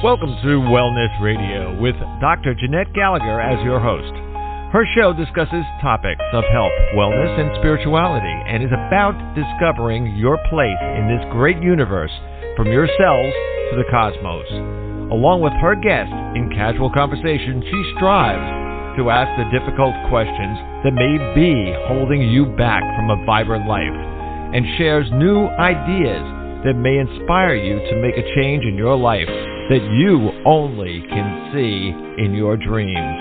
Welcome to Wellness Radio with Dr. Jeanette-Gallagher as your host. Her show discusses topics of health, wellness, and spirituality, and is about discovering your place in this great universe, from your cells to the cosmos. Along with her guest, in casual conversation, she strives to ask the difficult questions that may be holding you back from a vibrant life, and shares new ideas that may inspire you to make a change in your life that you only can see in your dreams.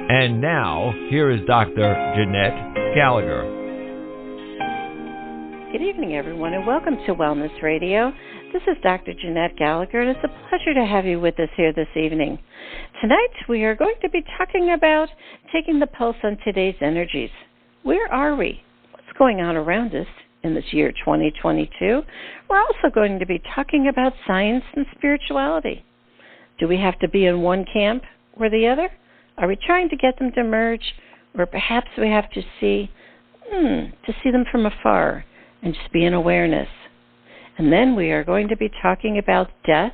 And now, here is Dr. Jeanette-Gallagher. Good evening, everyone, and welcome to Wellness Radio. This is Dr. Jeanette-Gallagher, and it's a pleasure to have you with us here this evening. Tonight, we are going to be talking about taking the pulse on today's energies. Where are we? What's going on around us in this year 2022? We're also going to be talking about science and spirituality. Do we have to be in one camp or the other? Are we trying to get them to merge? Or perhaps we have to see them from afar and just be in awareness. And then we are going to be talking about death,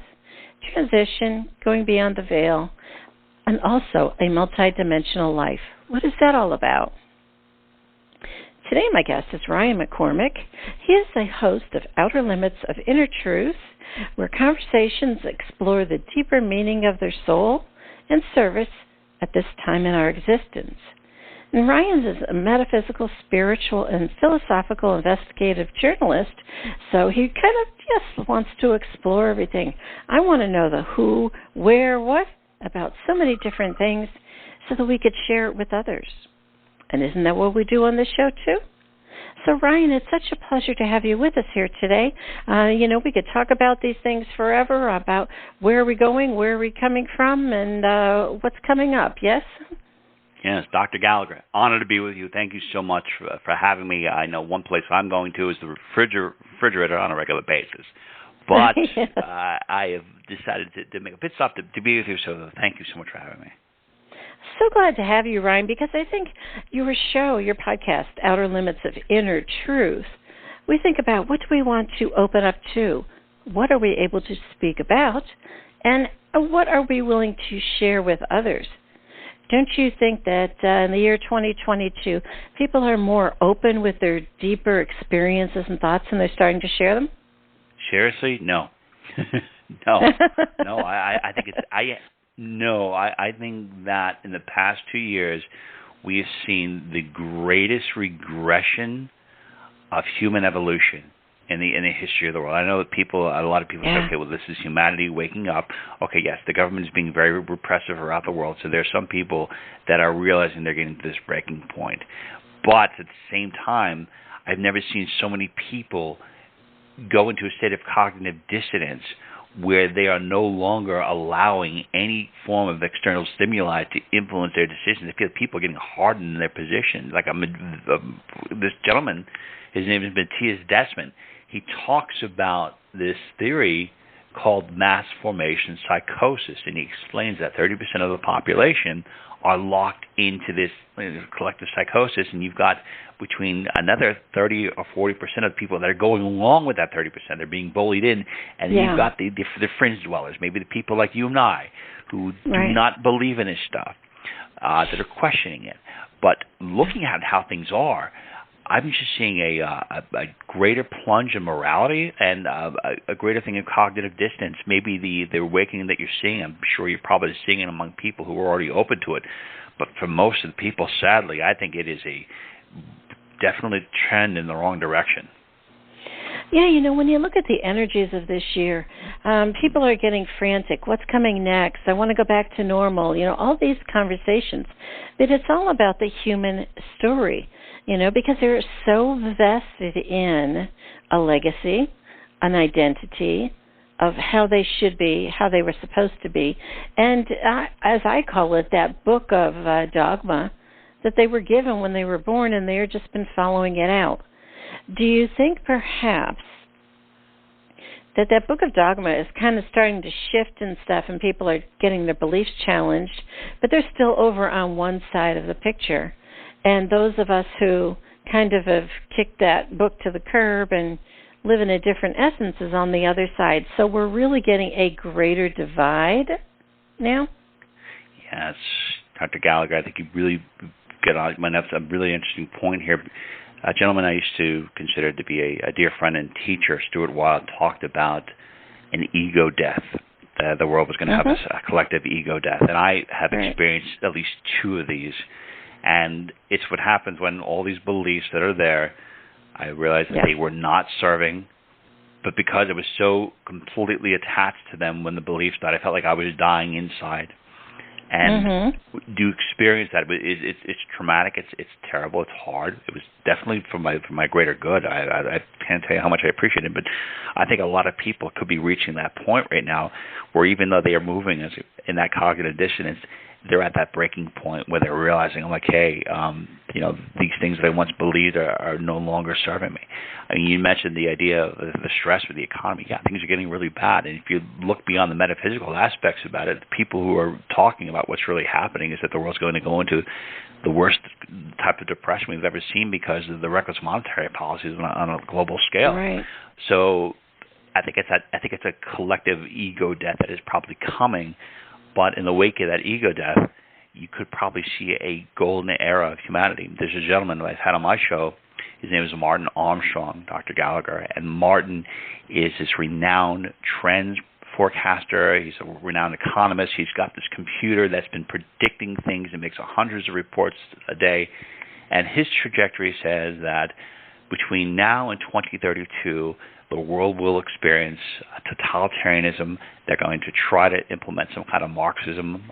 transition, going beyond the veil, and also a multidimensional life. What is that all about? Today, my guest is Ryan McCormick. He is the host of Outer Limits of Inner Truth, where conversations explore the deeper meaning of their soul and service at this time in our existence. And Ryan is a metaphysical, spiritual, and philosophical investigative journalist, so he kind of just wants to explore everything. I want to know the who, where, what about so many different things so that we could share it with others. And isn't that what we do on this show, too? So, Ryan, it's such a pleasure to have you with us here today. We could talk about these things forever, about where are we going, where are we coming from, and what's coming up, yes? Yes, Dr. Gallagher, honored to be with you. Thank you so much for having me. I know one place I'm going to is the refrigerator on a regular basis. But I have decided to make a pit stop to be with you, so thank you so much for having me. So glad to have you, Ryan, because I think your show, your podcast, Outer Limits of Inner Truth, we think about what do we want to open up to, what are we able to speak about, and what are we willing to share with others. Don't you think that in the year 2022, people are more open with their deeper experiences and thoughts and they're starting to share them? Seriously? No. No. I think it's... I think that in the past 2 years, we have seen the greatest regression of human evolution in the history of the world. I know that a lot of people say, okay, well, this is humanity waking up. Okay, yes, the government is being very repressive around the world, so there are some people that are realizing they're getting to this breaking point. But at the same time, I've never seen so many people go into a state of cognitive dissonance where they are no longer allowing any form of external stimuli to influence their decisions. I feel people are getting hardened in their positions. Like this gentleman, his name is Matthias Desmond. He talks about this theory called mass formation psychosis, and he explains that 30% of the population are locked into this collective psychosis, and you've got between another 30 or 40% of people that are going along with that 30%. They're being bullied in, and then you've got the fringe dwellers, maybe the people like you and I, who do not believe in this stuff, that are questioning it. But looking at how things are, I'm just seeing a greater plunge in morality and a greater thing of cognitive dissonance. Maybe the awakening that you're seeing, I'm sure you're probably seeing it among people who are already open to it. But for most of the people, sadly, I think it is a definitely trend in the wrong direction. Yeah, when you look at the energies of this year, people are getting frantic. What's coming next? I want to go back to normal. All these conversations. But it's all about the human story, because they're so vested in a legacy, an identity of how they should be, how they were supposed to be. And as I call it, that book of dogma that they were given when they were born, and they've just been following it out. Do you think perhaps that book of dogma is kind of starting to shift and stuff, and people are getting their beliefs challenged, but they're still over on one side of the picture? And those of us who kind of have kicked that book to the curb and live in a different essence is on the other side. So we're really getting a greater divide now? Yes. Dr. Gallagher, I think you really get on. That's a really interesting point here. A gentleman I used to consider to be a dear friend and teacher, Stuart Wilde, talked about an ego death. The world was going to have a collective ego death. And I have experienced at least two of these. And it's what happens when all these beliefs that are there, I realized that they were not serving, but because I was so completely attached to them when the beliefs died, I felt like I was dying inside. And do you experience that? It's traumatic. It's terrible. It's hard. It was definitely for my greater good. I can't tell you how much I appreciate it, but I think a lot of people could be reaching that point right now where even though they are moving in that cognitive dissonance, they're at that breaking point where they're realizing, I'm like, hey, these things that I once believed are no longer serving me. I mean, you mentioned the idea of the stress with the economy. Yeah, things are getting really bad. And if you look beyond the metaphysical aspects about it, the people who are talking about what's really happening is that the world's going to go into the worst type of depression we've ever seen because of the reckless monetary policies on a global scale. Right. So I think it's a collective ego death that is probably coming. But in the wake of that ego death, you could probably see a golden era of humanity. There's a gentleman I've had on my show. His name is Martin Armstrong, Dr. Gallagher. And Martin is this renowned trends forecaster. He's a renowned economist. He's got this computer that's been predicting things and makes hundreds of reports a day. And his trajectory says that between now and 2032, the world will experience totalitarianism. They're going to try to implement some kind of Marxism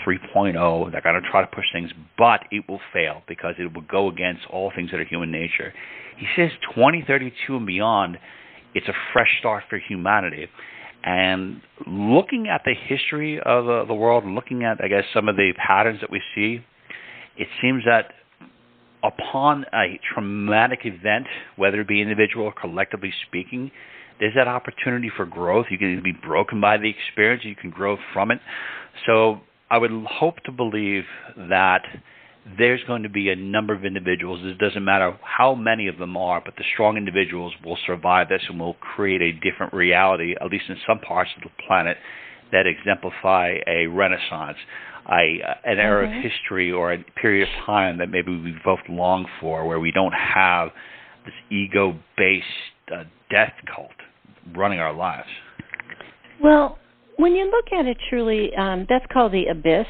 3.0. They're going to try to push things, but it will fail because it will go against all things that are human nature. He says 2032 and beyond, it's a fresh start for humanity. And looking at the history of the world and looking at, I guess, some of the patterns that we see, it seems that upon a traumatic event, whether it be individual or collectively speaking, there's that opportunity for growth. You can either be broken by the experience or you can grow from it. So I would hope to believe that there's going to be a number of individuals. It doesn't matter how many of them are, but the strong individuals will survive this and will create a different reality, at least in some parts of the planet, that exemplify a renaissance. An era of history or a period of time that maybe we both long for, where we don't have this ego-based death cult running our lives. Well, when you look at it truly, that's called the abyss.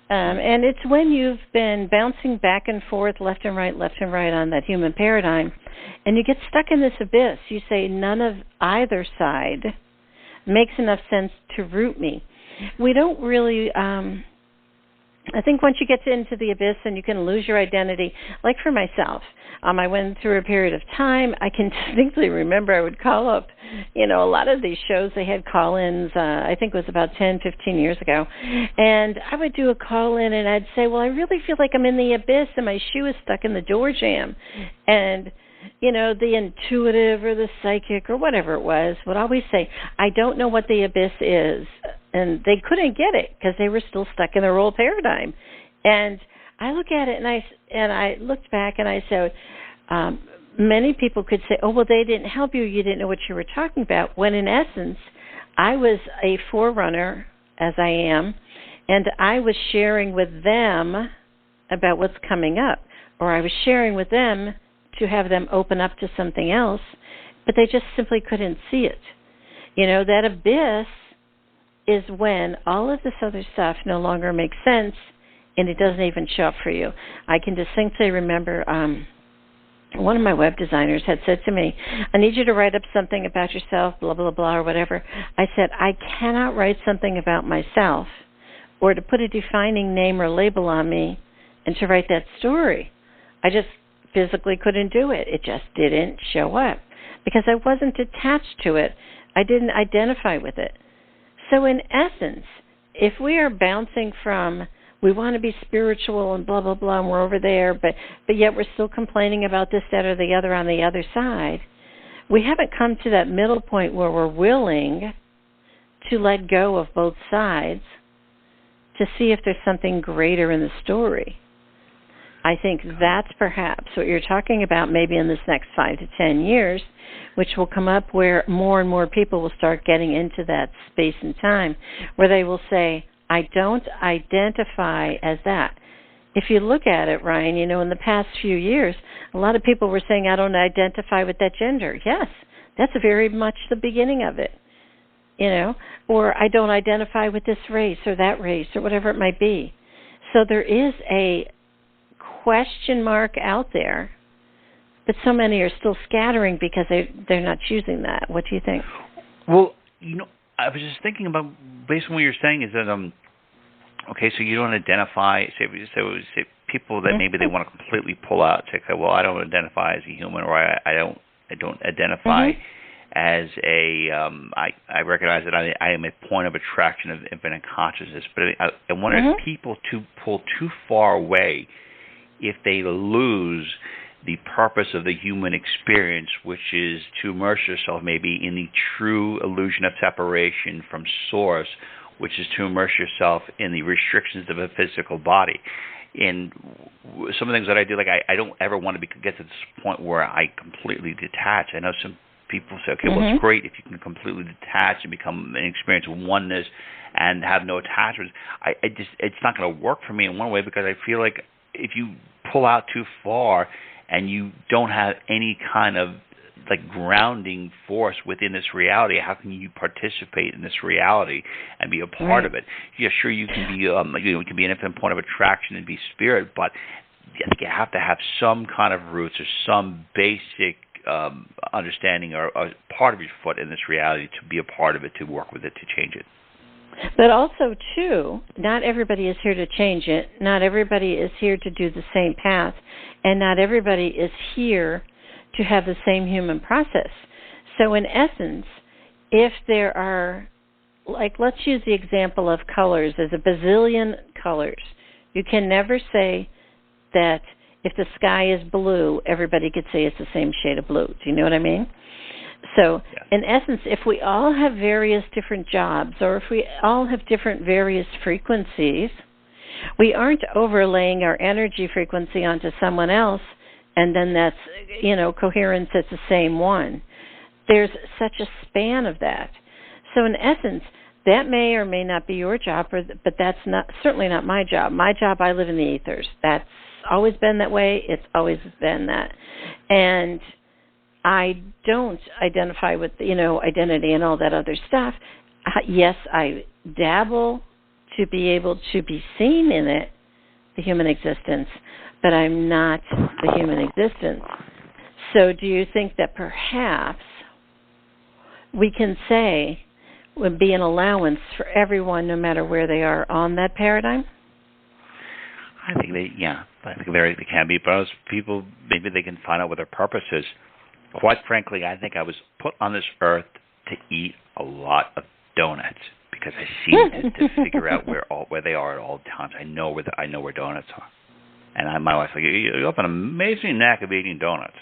And it's when you've been bouncing back and forth, left and right on that human paradigm, and you get stuck in this abyss. You say none of either side makes enough sense to root me. We don't really, I think once you get into the abyss and you can lose your identity, like for myself, I went through a period of time. I can distinctly remember I would call up, a lot of these shows, they had call-ins, I think it was about 10, 15 years ago, and I would do a call-in and I'd say, well, I really feel like I'm in the abyss and my shoe is stuck in the door jamb. And the intuitive or the psychic or whatever it was would always say, I don't know what the abyss is. And they couldn't get it because they were still stuck in their old paradigm. And I look at it and I looked back and I said, many people could say, oh, well, they didn't help you. You didn't know what you were talking about. When in essence, I was a forerunner, as I am, and I was sharing with them about what's coming up. Or I was sharing with them to have them open up to something else, but they just simply couldn't see it. That abyss is when all of this other stuff no longer makes sense and it doesn't even show up for you. I can distinctly remember one of my web designers had said to me, I need you to write up something about yourself, blah, blah, blah, or whatever. I said, I cannot write something about myself or to put a defining name or label on me and to write that story. I just physically couldn't do it. It just didn't show up because I wasn't attached to it. I didn't identify with it. So in essence, if we are bouncing from we want to be spiritual and blah, blah, blah, and we're over there, but yet we're still complaining about this, that, or the other on the other side, we haven't come to that middle point where we're willing to let go of both sides to see if there's something greater in the story. I think that's perhaps what you're talking about maybe in this next 5 to 10 years, which will come up where more and more people will start getting into that space and time where they will say, I don't identify as that. If you look at it, Ryan, in the past few years, a lot of people were saying, I don't identify with that gender. Yes, that's very much the beginning of it, or I don't identify with this race or that race or whatever it might be. So there is a question mark out there, but so many are still scattering because they're not choosing that. What do you think? Well, I was just thinking about, based on what you're saying, is that okay, so you don't identify, say people that maybe they want to completely pull out, say, well, I don't identify as a human, or I don't identify as a, I recognize that I am a point of attraction of infinite consciousness, but I wonder if people pull too far away, if they lose the purpose of the human experience, which is to immerse yourself maybe in the true illusion of separation from source, which is to immerse yourself in the restrictions of a physical body. And some of the things that I do, like I don't ever want to get to this point where I completely detach. I know some people say, okay, well, it's great if you can completely detach and become an experience of oneness and have no attachments. It's not going to work for me in one way, because I feel like if you pull out too far and you don't have any kind of grounding force within this reality, how can you participate in this reality and be a part of it? Yeah, sure, you can be you can be an infinite point of attraction and be spirit, but I think you have to have some kind of roots or some basic understanding or part of your foot in this reality to be a part of it, to work with it, to change it. But also, too, not everybody is here to change it. Not everybody is here to do the same path. And not everybody is here to have the same human process. So in essence, if there are, let's use the example of colors. There's a bazillion colors. You can never say that if the sky is blue, everybody could say it's the same shade of blue. Do you know what I mean? So, in essence, if we all have various different jobs, or if we all have different various frequencies, we aren't overlaying our energy frequency onto someone else, and then that's, coherence at the same one. There's such a span of that. So, in essence, that may or may not be your job, but that's certainly not my job. My job, I live in the ethers. That's always been that way. It's always been that. And I don't identify with, identity and all that other stuff. Yes, I dabble to be able to be seen in it, the human existence, but I'm not the human existence. So do you think that perhaps we can say would be an allowance for everyone, no matter where they are on that paradigm? I think they can be, but people, maybe they can find out what their purpose is. Quite frankly, I think I was put on this earth to eat a lot of donuts, because I seem to figure out where they are at all times. I know where donuts are, and my wife's like, you have an amazing knack of eating donuts.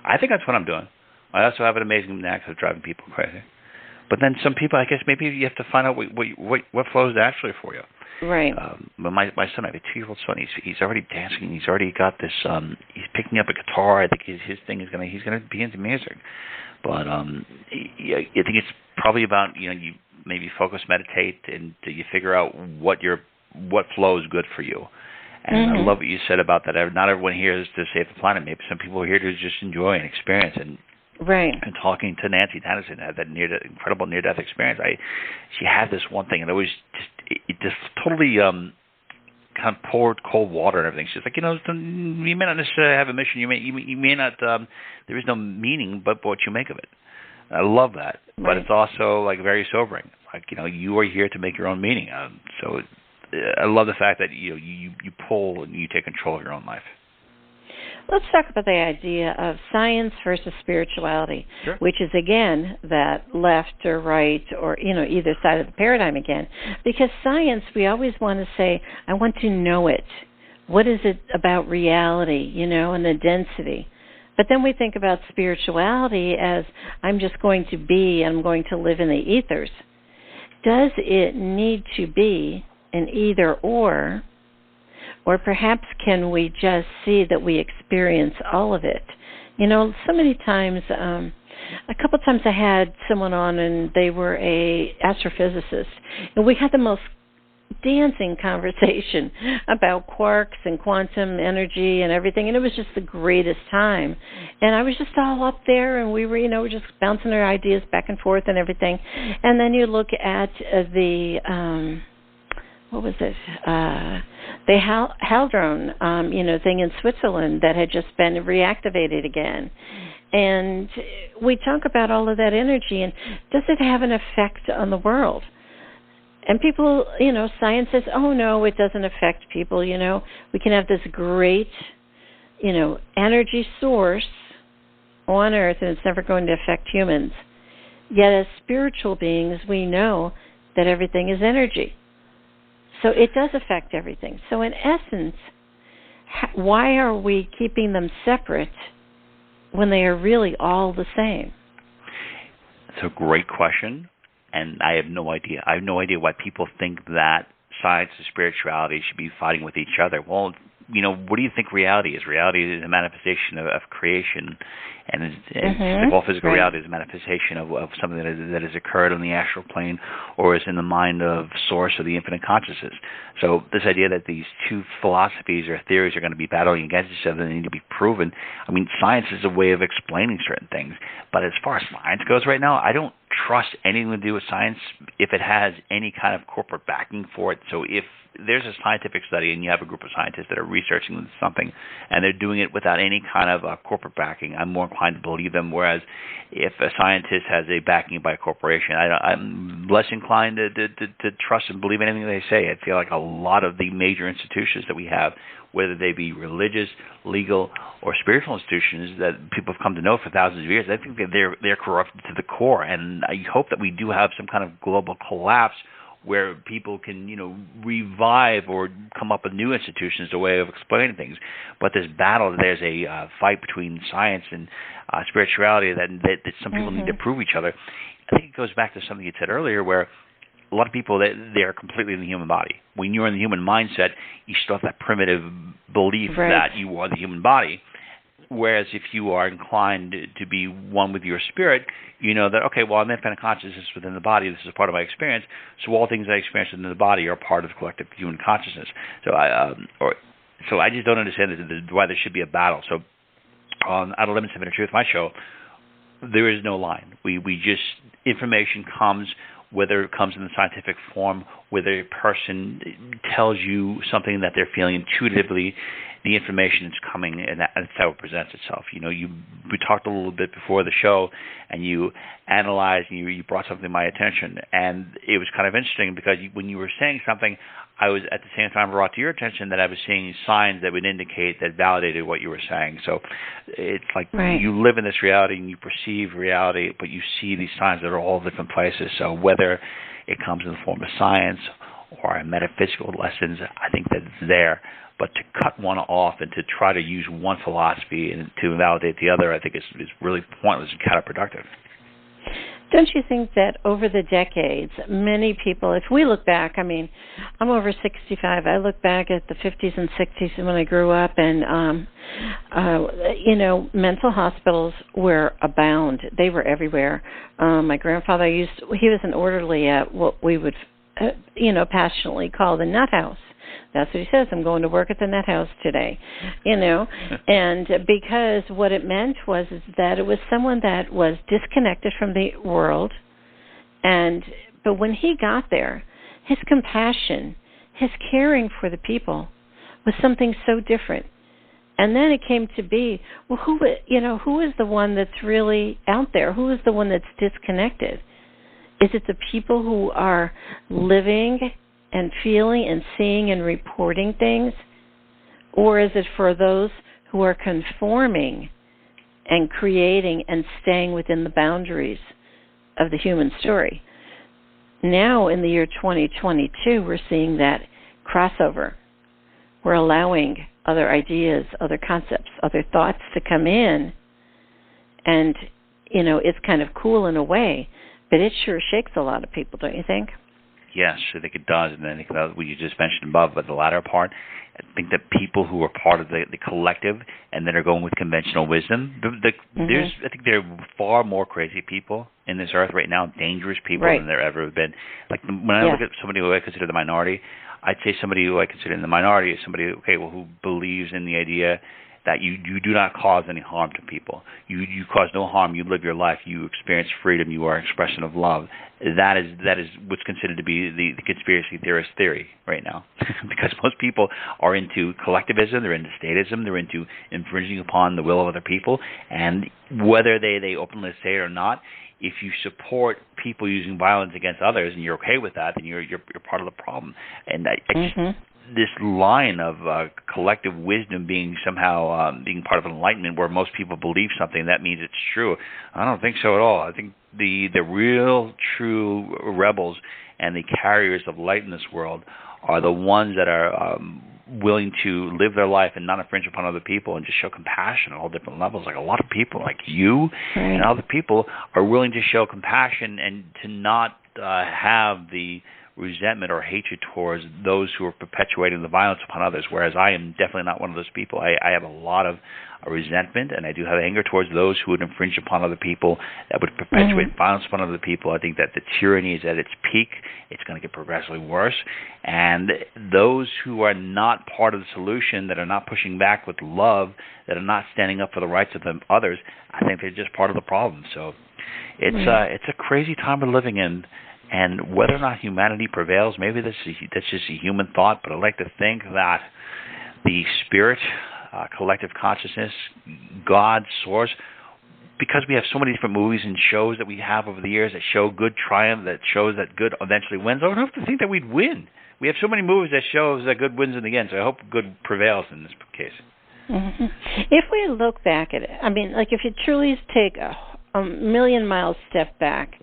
I think that's what I'm doing. I also have an amazing knack of driving people crazy. But then some people, I guess, maybe you have to find out what flows naturally for you. Right. But my son, I have a 2-year-old son. He's already dancing. He's already got this. He's picking up a guitar. I think his thing is he's gonna be into music. But I think it's probably about you maybe focus, meditate, and you figure out what flows good for you. And I love what you said about that. Not everyone here is to save the planet. Maybe some people are here to just enjoy and experience. And and talking to Nancy Dennison, had that incredible near-death experience. She had this one thing, and it was just totally kind of poured cold water and everything. She's like, you may not necessarily have a mission. You may not. There is no meaning, but what you make of it. And I love that, but it's also very sobering. You are here to make your own meaning. So I love the fact that you pull and you take control of your own life. Let's talk about the idea of science versus spirituality, which is, again, that left or right or, either side of the paradigm again. Because science, we always want to say, I want to know it. What is it about reality, and the density? But then we think about spirituality as I'm just going to be, I'm going to live in the ethers. Does it need to be an either or? Or perhaps can we just see that we experience all of it? You know, so many times, a couple times I had someone on and they were a astrophysicist, and we had the most dancing conversation about quarks and quantum energy and everything, and it was just the greatest time. And I was just all up there, and we were, you know, just bouncing our ideas back and forth and everything. And then you look at the what was it? The Hadron, you know, thing in Switzerland that had just been reactivated again. And we talk about all of that energy, and does it have an effect on the world? And people, you know, science says, oh, no, it doesn't affect people, you know. We can have this great, you know, energy source on Earth, and it's never going to affect humans. Yet as spiritual beings, we know that everything is energy. So it does affect everything. So in essence, why are we keeping them separate when they are really all the same? It's a great question, and I have no idea. I have no idea why people think that science and spirituality should be fighting with each other. Well, you know, what do you think reality is? Reality is a manifestation of creation, and like all physical reality is a manifestation of something that has occurred on the astral plane or is in the mind of source of the infinite consciousness. So this idea that these two philosophies or theories are going to be battling against each other and need to be proven, I mean, science is a way of explaining certain things. But as far as science goes right now, I don't trust anything to do with science if it has any kind of corporate backing for it. So if there's a scientific study and you have a group of scientists that are researching something and they're doing it without any kind of corporate backing, I'm more inclined to believe them. Whereas if a scientist has a backing by a corporation, I'm less inclined to trust and believe anything they say. I feel like a lot of the major institutions that we have, whether they be religious, legal, or spiritual institutions that people have come to know for thousands of years, I think that they're corrupted to the core. And I hope that we do have some kind of global collapse where people can, you know, revive or come up with new institutions, a way of explaining things. But this battle, there's a fight between science and spirituality that some people need to prove each other. I think it goes back to something you said earlier, where a lot of people, they're completely in the human body. When you're in the human mindset, you still have that primitive belief that you are the human body. Whereas if you are inclined to be one with your spirit, you know that, okay, well, I'm infinite consciousness within the body. This is a part of my experience. So all things I experience within the body are part of the collective human consciousness. So I just don't understand why there should be a battle. So on Out of Limits, Infinite Truth, my show, there is no line. We just, information comes, whether it comes in the scientific form, whether a person tells you something that they're feeling intuitively, the information is coming, and that's how it presents itself. You know, we talked a little bit before the show, and you analyzed, and you brought something to my attention, and it was kind of interesting because when you were saying something, I was at the same time brought to your attention that I was seeing signs that would indicate that validated what you were saying. So it's like you live in this reality and you perceive reality, but you see these signs that are all different places. So whether it comes in the form of science or metaphysical lessons, I think that it's there. But to cut one off and to try to use one philosophy and to invalidate the other, I think is really pointless and counterproductive. Don't you think that over the decades, many people, if we look back, I mean, I'm over 65. I look back at the 50s and 60s when I grew up, and, you know, mental hospitals were abound. They were everywhere. My grandfather he was an orderly at what we would, you know, passionately call the nut house. That's what he says. I'm going to work at the nut house today, you know, and because what it meant was is that it was someone that was disconnected from the world, but when he got there, his compassion, his caring for the people was something so different. And then it came to be, well, who is the one that's really out there? Who is the one that's disconnected? Is it the people who are living and feeling and seeing and reporting things? Or is it for those who are conforming and creating and staying within the boundaries of the human story? Now, in the year 2022, we're seeing that crossover. We're allowing other ideas, other concepts, other thoughts to come in. And, you know, it's kind of cool in a way, but it sure shakes a lot of people, don't you think? Yes, I think it does. And I think that what you just mentioned above, but the latter part, I think that people who are part of the collective and that are going with conventional wisdom, I think there are far more crazy people in this earth right now, dangerous people than there ever have been. Like when I look at somebody who I consider the minority, I'd say somebody who I consider in the minority is somebody, who believes in the idea that you do not cause any harm to people. You cause no harm. You live your life. You experience freedom. You are an expression of love. That is what's considered to be the conspiracy theorist theory right now. Because most people are into collectivism, they're into statism, they're into infringing upon the will of other people. And whether they openly say it or not, if you support people using violence against others and you're okay with that, then you're part of the problem. And this line of collective wisdom being somehow being part of enlightenment where most people believe something, that means it's true. I don't think so at all. I think the real true rebels and the carriers of light in this world are the ones that are willing to live their life and not infringe upon other people and just show compassion at all different levels. Like a lot of people like you and other people are willing to show compassion and to not have the resentment or hatred towards those who are perpetuating the violence upon others, whereas I am definitely not one of those people. I have a lot of resentment, and I do have anger towards those who would infringe upon other people, that would perpetuate violence upon other people. I think that the tyranny is at its peak. It's going to get progressively worse. And those who are not part of the solution, that are not pushing back with love, that are not standing up for the rights of others, I think they're just part of the problem. So it's a crazy time we're living in. And whether or not humanity prevails, maybe that's just a human thought, but I like to think that the spirit, collective consciousness, God, source, because we have so many different movies and shows that we have over the years that show good triumph, that shows that good eventually wins, I don't have to think that we'd win. We have so many movies that show that good wins in the end, so I hope good prevails in this case. If we look back at it, I mean, like if you truly take a million-mile step back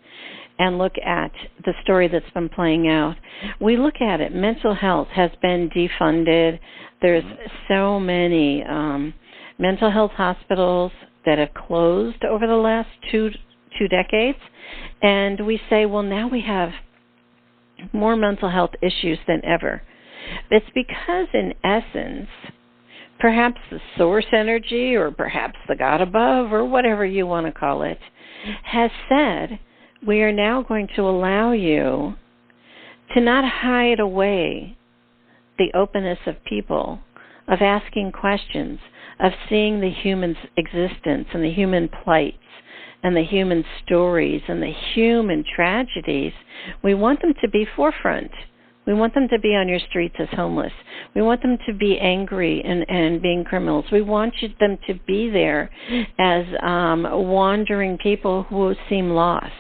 and look at the story that's been playing out, we look at it. Mental health has been defunded. There's so many mental health hospitals that have closed over the last two decades. And we say, well, now we have more mental health issues than ever. It's because, in essence, perhaps the source energy or perhaps the God above or whatever you want to call it has said, we are now going to allow you to not hide away the openness of people, of asking questions, of seeing the human's existence and the human plights and the human stories and the human tragedies. We want them to be forefront. We want them to be on your streets as homeless. We want them to be angry and being criminals. We want them to be there as wandering people who seem lost.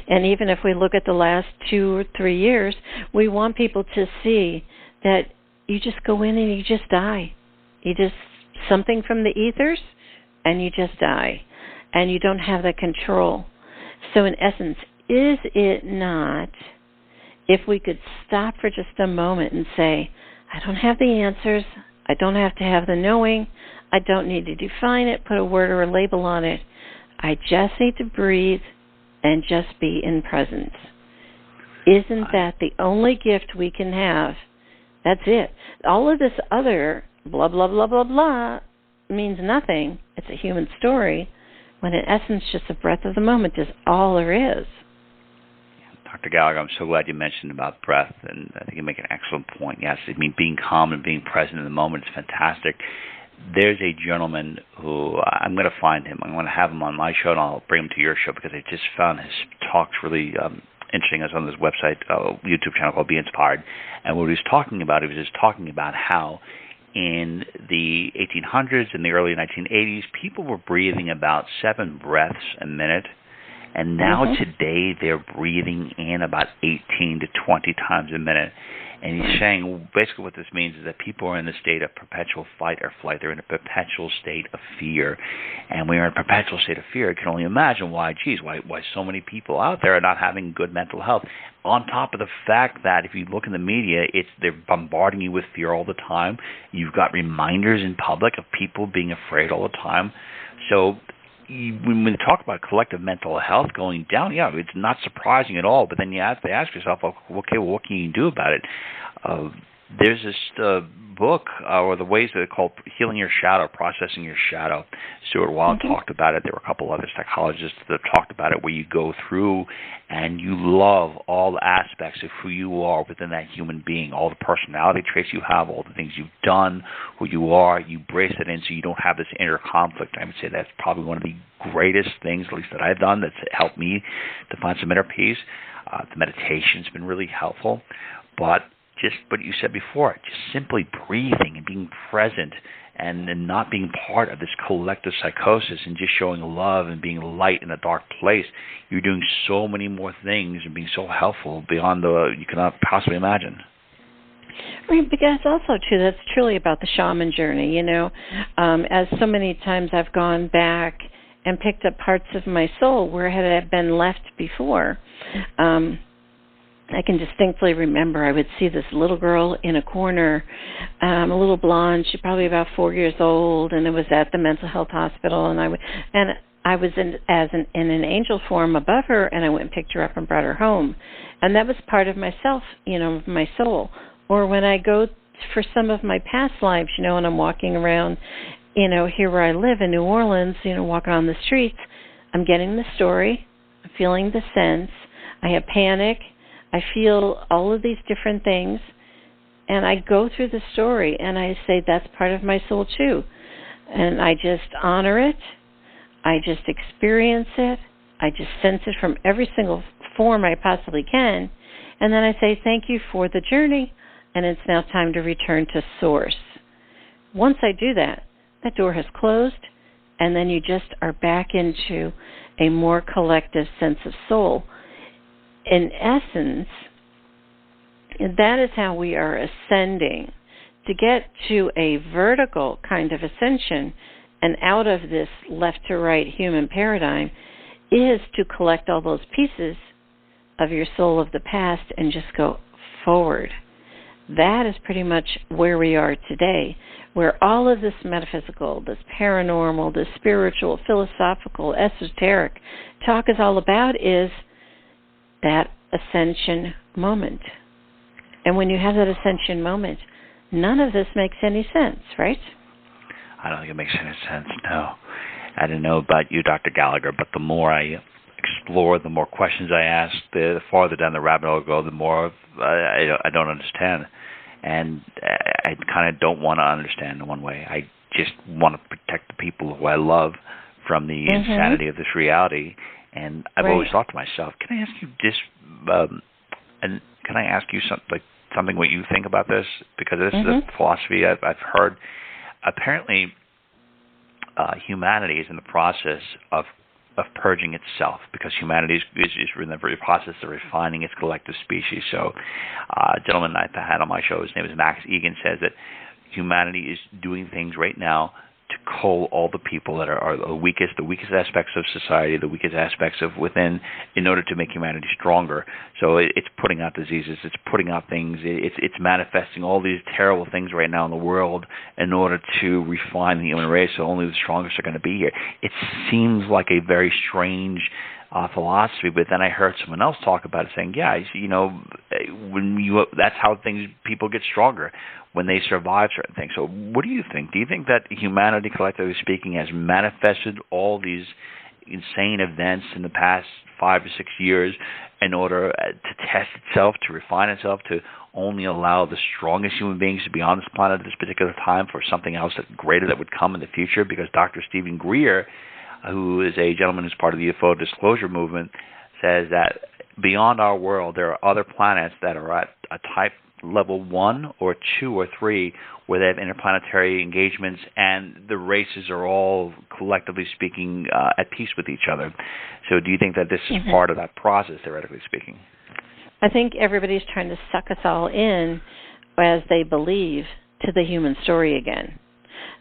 And even if we look at the last 2 or 3 years, we want people to see that you just go in and you just die. You just, something from the ethers, and you just die. And you don't have the control. So in essence, is it not, if we could stop for just a moment and say, I don't have the answers, I don't have to have the knowing, I don't need to define it, put a word or a label on it, I just need to breathe and just be in presence. Isn't that the only gift we can have? That's it. All of this other blah, blah, blah, blah, blah means nothing. It's a human story, when in essence just a breath of the moment is all there is. Dr. Gallagher, I'm so glad you mentioned about breath, and I think you make an excellent point. Yes, I mean, being calm and being present in the moment is fantastic. There's a gentleman who, I'm going to find him. I'm going to have him on my show, and I'll bring him to your show, because I just found his talks really interesting. It's on this website, YouTube channel called Be Inspired. And what he was talking about, how in the 1800s and the early 1980s, people were breathing about 7 breaths a minute. And now today they're breathing in about 18 to 20 times a minute. And he's saying basically what this means is that people are in a state of perpetual fight or flight. They're in a perpetual state of fear. And when you're in a perpetual state of fear, you can only imagine why so many people out there are not having good mental health. On top of the fact that if you look in the media, they're bombarding you with fear all the time. You've got reminders in public of people being afraid all the time. So when we talk about collective mental health going down, yeah, it's not surprising at all. But then you have to ask yourself, okay, well, what can you do about it? There's this book, or the ways that are called Healing Your Shadow, Processing Your Shadow. Stuart Wilde talked about it. There were a couple other psychologists that talked about it, where you go through and you love all the aspects of who you are within that human being, all the personality traits you have, all the things you've done, who you are. You brace it in so you don't have this inner conflict. I would say that's probably one of the greatest things, at least that I've done, that's helped me to find some inner peace. The meditation's been really helpful. But just what you said before, just simply breathing and being present and not being part of this collective psychosis and just showing love and being light in a dark place, you're doing so many more things and being so helpful beyond you cannot possibly imagine. Right, because also, too, that's truly about the shaman journey, as so many times I've gone back and picked up parts of my soul where had it been left before. I can distinctly remember I would see this little girl in a corner, a little blonde. She's probably about 4 years old, and it was at the mental health hospital. And I was in an angel form above her, and I went and picked her up and brought her home. And that was part of myself, my soul. Or when I go for some of my past lives, and I'm walking around, here where I live in New Orleans, walking on the streets, I'm getting the story, I'm feeling the sense, I have panic, I feel all of these different things, and I go through the story, and I say, that's part of my soul, too. And I just honor it. I just experience it. I just sense it from every single form I possibly can. And then I say, thank you for the journey, and it's now time to return to source. Once I do that, that door has closed, and then you just are back into a more collective sense of soul. In essence, that is how we are ascending. To get to a vertical kind of ascension and out of this left to right human paradigm is to collect all those pieces of your soul of the past and just go forward. That is pretty much where we are today, where all of this metaphysical, this paranormal, this spiritual, philosophical, esoteric talk is all about is that ascension moment. And when you have that ascension moment, none of this makes any sense, right? I don't think it makes any sense, no. I don't know about you, Dr. Gallagher, but the more I explore, the more questions I ask, the farther down the rabbit hole I go, the more I don't understand. And I kind of don't want to understand in one way. I just want to protect the people who I love from the insanity of this reality. And I've always thought to myself, can I ask you this, and can I ask you something what you think about this? Because this is a philosophy I've heard. Apparently, humanity is in the process of purging itself, because humanity is in the very process of refining its collective species. So a gentleman I had on my show, his name is Max Egan, says that humanity is doing things right now to cull all the people that are the weakest aspects of society, the weakest aspects of within, in order to make humanity stronger. So it's putting out diseases, it's putting out things, it's manifesting all these terrible things right now in the world in order to refine the human race, so only the strongest are going to be here. It seems like a very strange philosophy, but then I heard someone else talk about it, saying, yeah, that's how people get stronger, when they survive certain things. So what do you think? Do you think that humanity, collectively speaking, has manifested all these insane events in the past 5 or 6 years in order to test itself, to refine itself, to only allow the strongest human beings to be on this planet at this particular time for something else greater that would come in the future? Because Dr. Stephen Greer, who is a gentleman who's part of the UFO disclosure movement, says that beyond our world, there are other planets that are at a type level 1 or 2 or 3 where they have interplanetary engagements, and the races are all, collectively speaking, at peace with each other. So do you think that this is part of that process, theoretically speaking? I think everybody's trying to suck us all in as they believe to the human story again.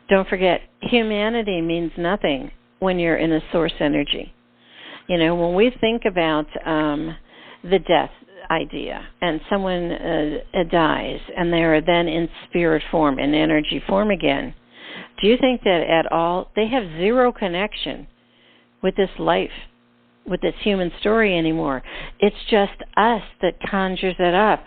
Don't forget, humanity means nothing when you're in a source energy. When we think about the death idea, and someone dies, and they are then in spirit form, in energy form again, do you think that at all they have zero connection with this life, with this human story anymore. It's just us that conjures it up,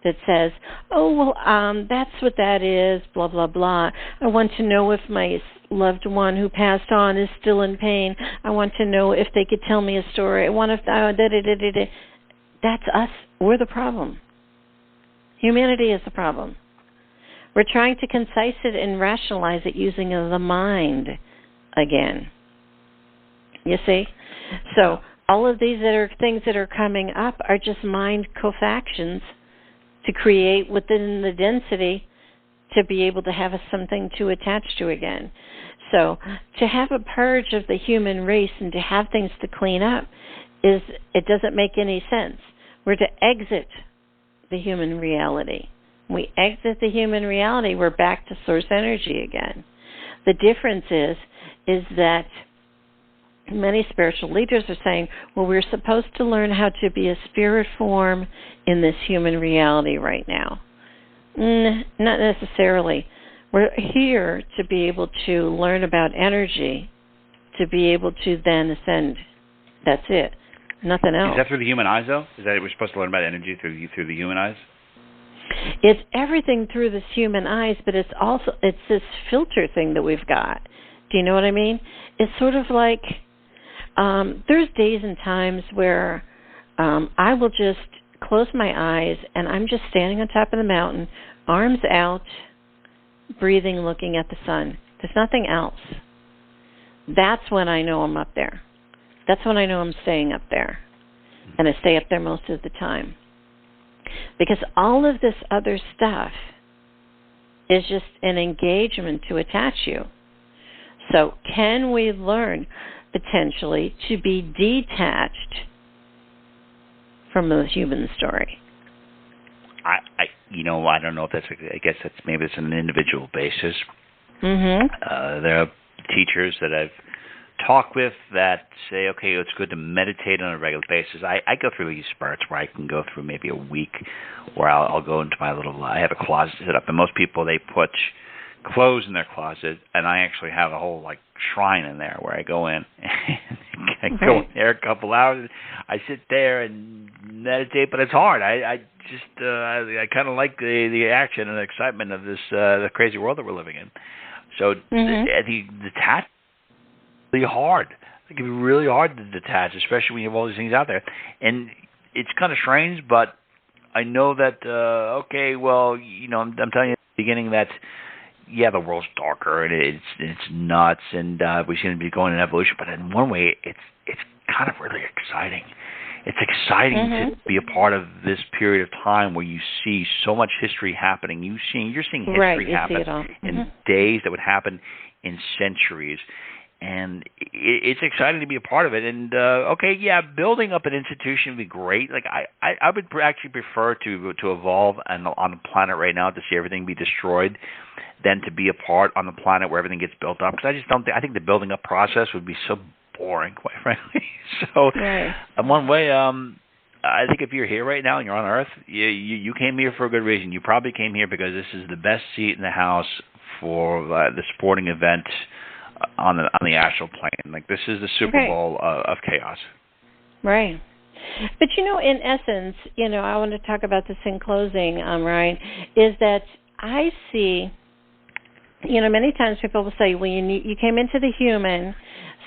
that says, oh, well, that's what that is, blah, blah, blah. I want to know if my loved one who passed on is still in pain. I want to know if they could tell me a story. I want to... That's us. We're the problem. Humanity is the problem. We're trying to concise it and rationalize it using the mind again. You see? So all of these things that are coming up are just mind cofactions to create within the density to be able to have something to attach to again. So to have a purge of the human race and to have things to clean up, it doesn't make any sense. We're to exit the human reality. When we exit the human reality, we're back to source energy again. The difference is that many spiritual leaders are saying, well, we're supposed to learn how to be a spirit form in this human reality right now. Not necessarily. We're here to be able to learn about energy, to be able to then ascend. That's it. Nothing else. Is that through the human eyes, though? Is that we're supposed to learn about energy through the human eyes? It's everything through this human eyes, but it's this filter thing that we've got. Do you know what I mean? It's sort of like there's days and times where I will just close my eyes and I'm just standing on top of the mountain, arms out, breathing, looking at the sun. There's nothing else. That's when I know I'm up there. That's when I know I'm staying up there. And I stay up there most of the time. Because all of this other stuff is just an engagement to attach you. So can we learn potentially to be detached from the human story? I don't know if that's. I guess maybe it's on an individual basis. Mm-hmm. There are teachers that I've talked with that say, okay, it's good to meditate on a regular basis. I go through these spurts where I can go through maybe a week where I'll go into my little. I have a closet set up, and most people they put clothes in their closet, and I actually have a whole shrine in there where I go in and I go in there a couple hours. I sit there and meditate, but it's hard. I kind of like the action and the excitement of this the crazy world that we're living in. So the detach really hard. It can be really hard to detach, especially when you have all these things out there. And it's kind of strange, but I know that I'm telling you at the beginning that. Yeah, the world's darker and it's nuts, and we seem to be going in evolution. But in one way, it's kind of really exciting. It's exciting to be a part of this period of time where you see so much history happening. You're seeing history happen in days that would happen in centuries, and it's exciting to be a part of it. And building up an institution would be great. I would actually prefer to evolve on the planet right now to see everything be destroyed than to be a part on the planet where everything gets built up. Because I just don't think, I think the building up process would be so boring, quite frankly. So, in one way, I think if you're here right now and you're on Earth, you came here for a good reason. You probably came here because this is the best seat in the house for the sporting event on the astral plane. This is the Super Bowl of chaos. Right. But, in essence, I want to talk about this in closing, Ryan, is that I see... many times people will say, well, you came into the human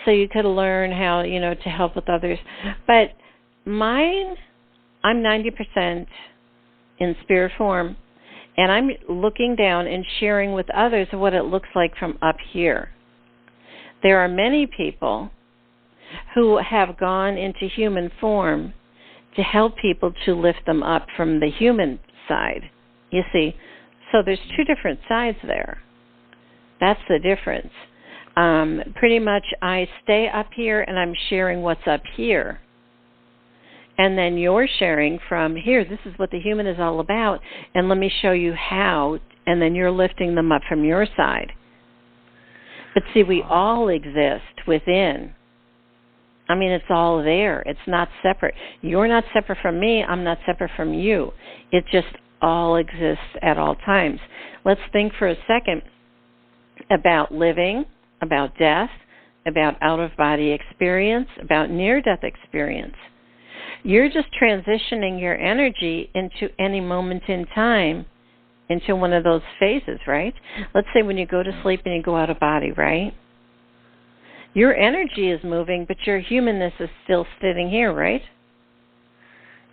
so you could learn how, to help with others. But I'm 90% in spirit form, and I'm looking down and sharing with others what it looks like from up here. There are many people who have gone into human form to help people to lift them up from the human side, you see. So there's two different sides there. That's the difference. Pretty much I stay up here and I'm sharing what's up here. And then you're sharing from here, this is what the human is all about, and let me show you how, and then you're lifting them up from your side. But see, we all exist within. I mean, it's all there. It's not separate. You're not separate from me. I'm not separate from you. It just all exists at all times. Let's think for a second about living, about death, about out-of-body experience, about near-death experience. You're just transitioning your energy into any moment in time, into one of those phases, right? Let's say when you go to sleep and you go out of body, right? Your energy is moving, but your humanness is still sitting here, right?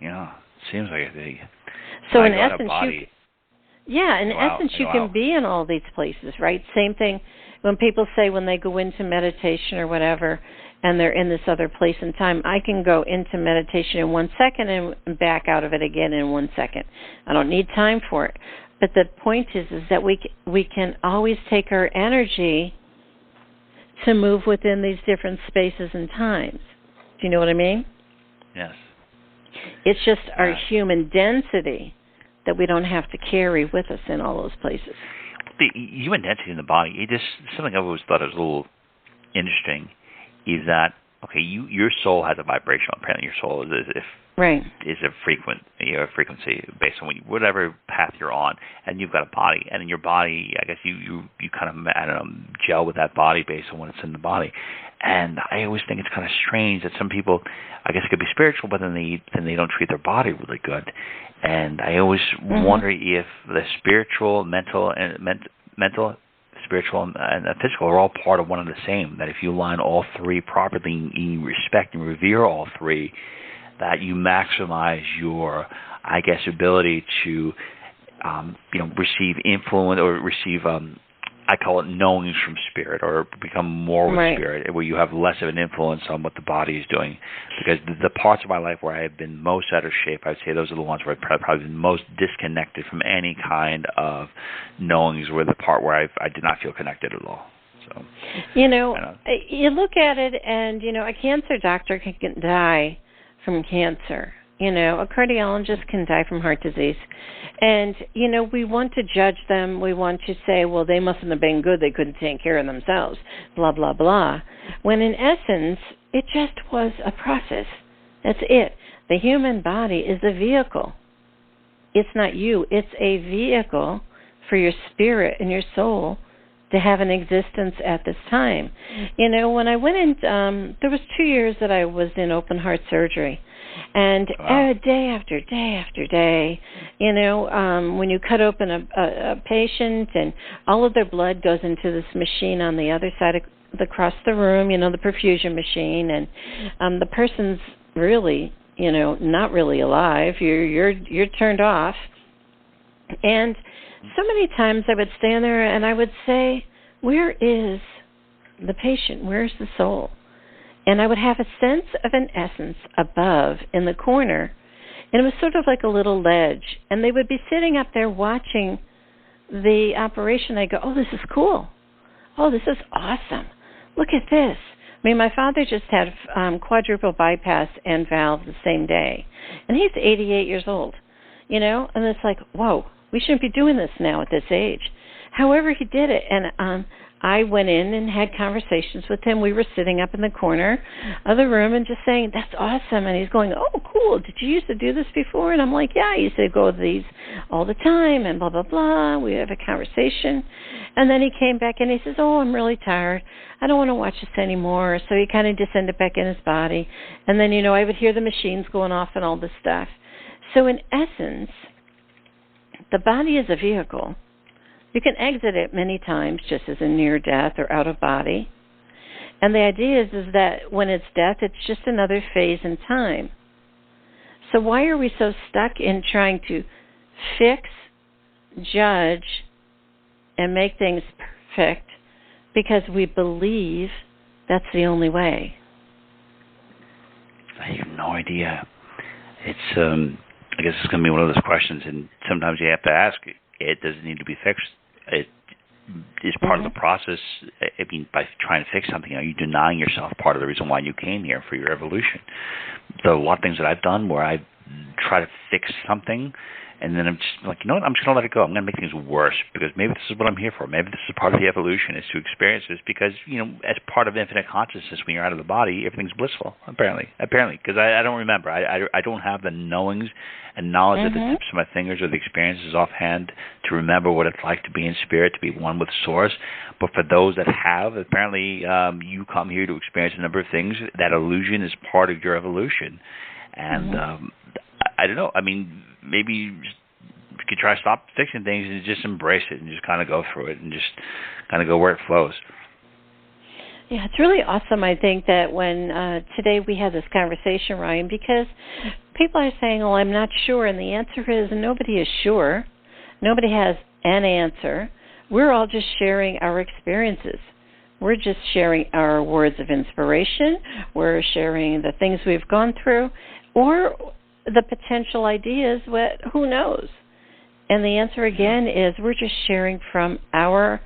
Yeah, seems like it. So in essence, you can be in all these places, right? Same thing when people say when they go into meditation or whatever, and they're in this other place in time, I can go into meditation in 1 second and back out of it again in 1 second. I don't need time for it. But the point is that we can always take our energy to move within these different spaces and times. Do you know what I mean? Yes. It's just our human density that we don't have to carry with us in all those places. The human density in the body, something I've always thought was a little interesting is that, okay, your soul has a vibration. Apparently your soul is a frequency based on whatever path you're on, and you've got a body, and in your body, I guess you kind of, I don't know, gel with that body based on what's in the body. And I always think it's kind of strange that some people, I guess it could be spiritual, but then they don't treat their body really good. And I always wonder if the spiritual, mental, spiritual, and physical are all part of one and the same. That if you align all three properly, and you respect and revere all three, that you maximize your, I guess, ability to, receive influence or receive, I call it knowings from spirit, or become more with spirit, where you have less of an influence on what the body is doing. Because the parts of my life where I have been most out of shape, I would say those are the ones where I've probably been most disconnected from any kind of knowings, were the part where I did not feel connected at all. So, you look at it, and, a cancer doctor can die from cancer. A cardiologist can die from heart disease. And, we want to judge them. We want to say, well, they mustn't have been good. They couldn't take care of themselves, blah, blah, blah. When in essence, it just was a process. That's it. The human body is a vehicle. It's not you. It's a vehicle for your spirit and your soul to have an existence at this time. When I went in, there was 2 years that I was in open heart surgery. And day after day after day, when you cut open a patient and all of their blood goes into this machine on the other side across the room, the perfusion machine, and the person's really, not really alive. You're turned off. And so many times I would stand there and I would say, where is the patient? Where's the soul? And I would have a sense of an essence above in the corner. And it was sort of like a little ledge. And they would be sitting up there watching the operation. I go, oh, this is cool. Oh, this is awesome. Look at this. I mean, my father just had quadruple bypass and valve the same day. And he's 88 years old, And it's like, whoa, we shouldn't be doing this now at this age. However, he did it. And I went in and had conversations with him. We were sitting up in the corner of the room and just saying, that's awesome. And he's going, oh, cool. Did you used to do this before? And I'm like, yeah, I used to go to these all the time and blah, blah, blah. We have a conversation. And then he came back and he says, oh, I'm really tired. I don't want to watch this anymore. So he kind of descended back in his body. And then, I would hear the machines going off and all this stuff. So in essence, the body is a vehicle. You can exit it many times just as a near death or out of body. And the idea is that when it's death, it's just another phase in time. So why are we so stuck in trying to fix, judge, and make things perfect? Because we believe that's the only way. I have no idea. It's, I guess it's going to be one of those questions, and sometimes you have to ask, it doesn't need to be fixed. It is part of the process. I mean, by trying to fix something, are you denying yourself part of the reason why you came here for your evolution? There are a lot of things that I've done where I've try to fix something. And then I'm just like, you know what? I'm just going to let it go. I'm going to make things worse because maybe this is what I'm here for. Maybe this is part of the evolution, is to experience this because, as part of infinite consciousness, when you're out of the body, everything's blissful, apparently, because I don't remember. I don't have the knowings and knowledge at the tips of my fingers or the experiences offhand to remember what it's like to be in spirit, to be one with Source. But for those that have, apparently you come here to experience a number of things. That illusion is part of your evolution. And I don't know. I mean, maybe you could try to stop fixing things and just embrace it and just kind of go through it and just kind of go where it flows. Yeah, it's really awesome, I think, that when today we had this conversation, Ryan, because people are saying, I'm not sure, and the answer is nobody is sure. Nobody has an answer. We're all just sharing our experiences. We're just sharing our words of inspiration. We're sharing the things we've gone through or the potential ideas, who knows? And the answer, again, is we're just sharing from our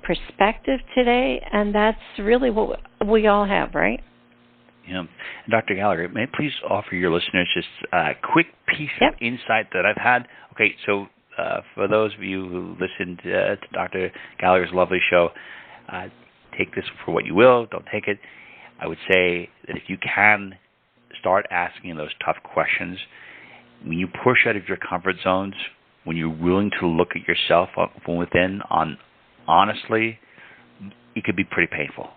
perspective today, and that's really what we all have, right? Yeah. Dr. Gallagher, may I please offer your listeners just a quick piece of insight that I've had? Okay, so for those of you who listened to Dr. Gallagher's lovely show, take this for what you will, don't take it. I would say that if you can, start asking those tough questions. When you push out of your comfort zones, when you're willing to look at yourself from within, honestly, it could be pretty painful.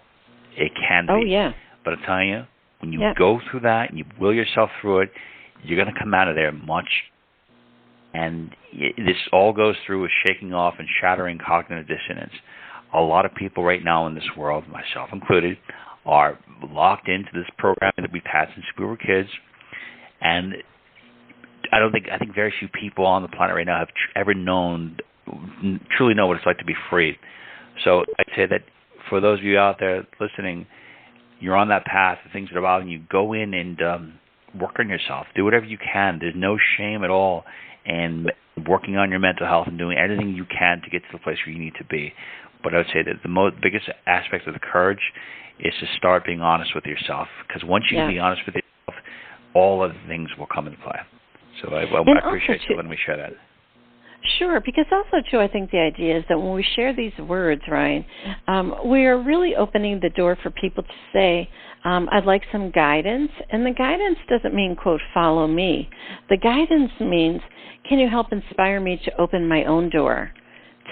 It can be. Oh, yeah. But I'm telling you, when you go through that and you will yourself through it, you're going to come out of there and this all goes through with shaking off and shattering cognitive dissonance. A lot of people right now in this world, myself included, are locked into this program that we've had since we were kids, and I think very few people on the planet right now have ever truly know what it's like to be free. So I'd say that for those of you out there listening, you're on that path, the things that are bothering you, go in and work on yourself. Do whatever you can. There's no shame at all in working on your mental health and doing everything you can to get to the place where you need to be. But I would say that the biggest aspect of the courage is to start being honest with yourself. Because once you can be honest with yourself, all other things will come into play. So I appreciate you letting me share that. Sure, because also, too, I think the idea is that when we share these words, Ryan, we are really opening the door for people to say, I'd like some guidance. And the guidance doesn't mean, quote, follow me. The guidance means, can you help inspire me to open my own door,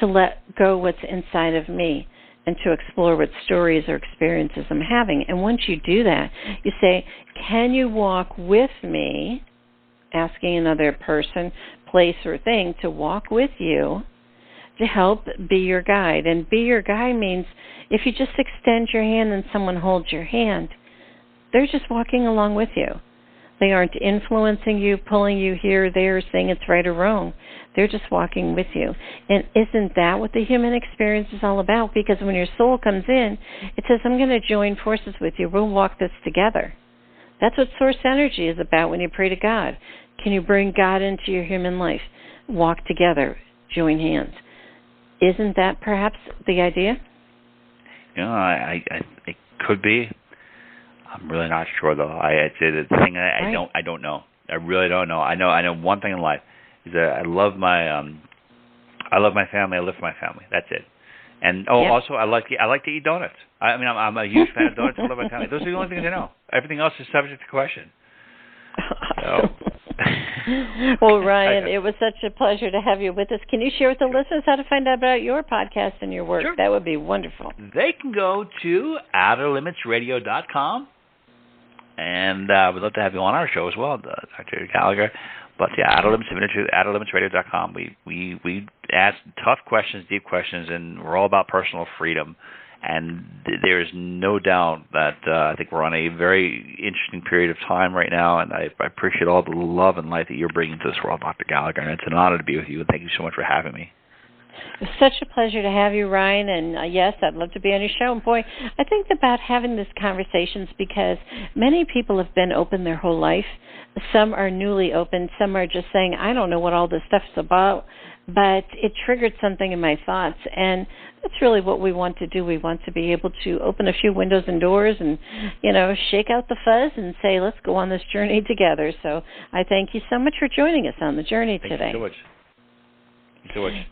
to let go what's inside of me, and to explore what stories or experiences I'm having. And once you do that, you say, can you walk with me, asking another person, place, or thing to walk with you to help be your guide. And be your guide means if you just extend your hand and someone holds your hand, they're just walking along with you. They aren't influencing you, pulling you here or there, saying it's right or wrong. They're just walking with you. And isn't that what the human experience is all about? Because when your soul comes in, it says, I'm going to join forces with you. We'll walk this together. That's what source energy is about when you pray to God. Can you bring God into your human life? Walk together. Join hands. Isn't that perhaps the idea? It could be. I'm really not sure, though. I don't know. I really don't know. I know one thing in life is that I love my family. I live for my family. That's it. And also I like to eat donuts. I'm a huge fan of donuts. I love my family. Those are the only things I know. Everything else is subject to question. So. Well, Ryan, it was such a pleasure to have you with us. Can you share with the listeners how to find out about your podcast and your work? Sure. That would be wonderful. They can go to outerlimitsradio.com, and we'd love to have you on our show as well, Dr. Gallagher. But outerlimitsradio.com. We ask tough questions, deep questions, and we're all about personal freedom. And there is no doubt that I think we're on a very interesting period of time right now, and I appreciate all the love and light that you're bringing to this world, Dr. Gallagher, and it's an honor to be with you, and thank you so much for having me. It's such a pleasure to have you, Ryan. And yes, I'd love to be on your show. And boy, I think about having these conversations because many people have been open their whole life. Some are newly open. Some are just saying, I don't know what all this stuff's about, but it triggered something in my thoughts. And that's really what we want to do. We want to be able to open a few windows and doors and, shake out the fuzz and say, let's go on this journey together. So I thank you so much for joining us on the journey today. Thank you so much.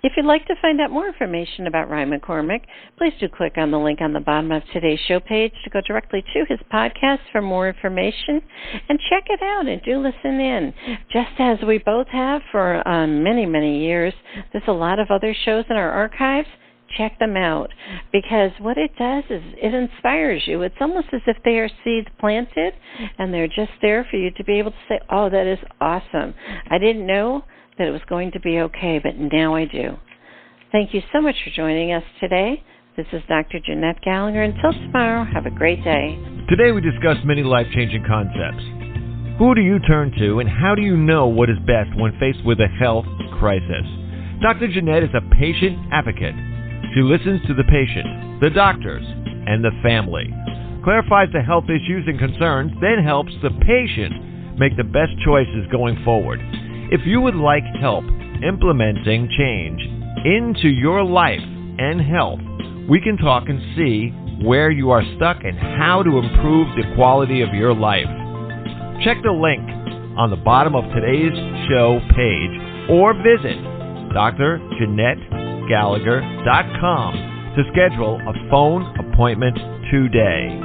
If you'd like to find out more information about Ryan McCormick, please do click on the link on the bottom of today's show page to go directly to his podcast for more information and check it out and do listen in. Just as we both have for many, many years, there's a lot of other shows in our archives. Check them out because what it does is it inspires you. It's almost as if they are seeds planted and they're just there for you to be able to say, oh, that is awesome. I didn't know that it was going to be okay, but now I do. Thank you so much for joining us today. This is Dr. Jeanette-Gallagher. Until tomorrow, have a great day. Today we discussed many life-changing concepts. Who do you turn to and how do you know what is best when faced with a health crisis? Dr. Jeanette is a patient advocate. She listens to the patient, the doctors, and the family, clarifies the health issues and concerns, then helps the patient make the best choices going forward. If you would like help implementing change into your life and health, we can talk and see where you are stuck and how to improve the quality of your life. Check the link on the bottom of today's show page or visit dr.jeanette-gallagher.com to schedule a phone appointment today.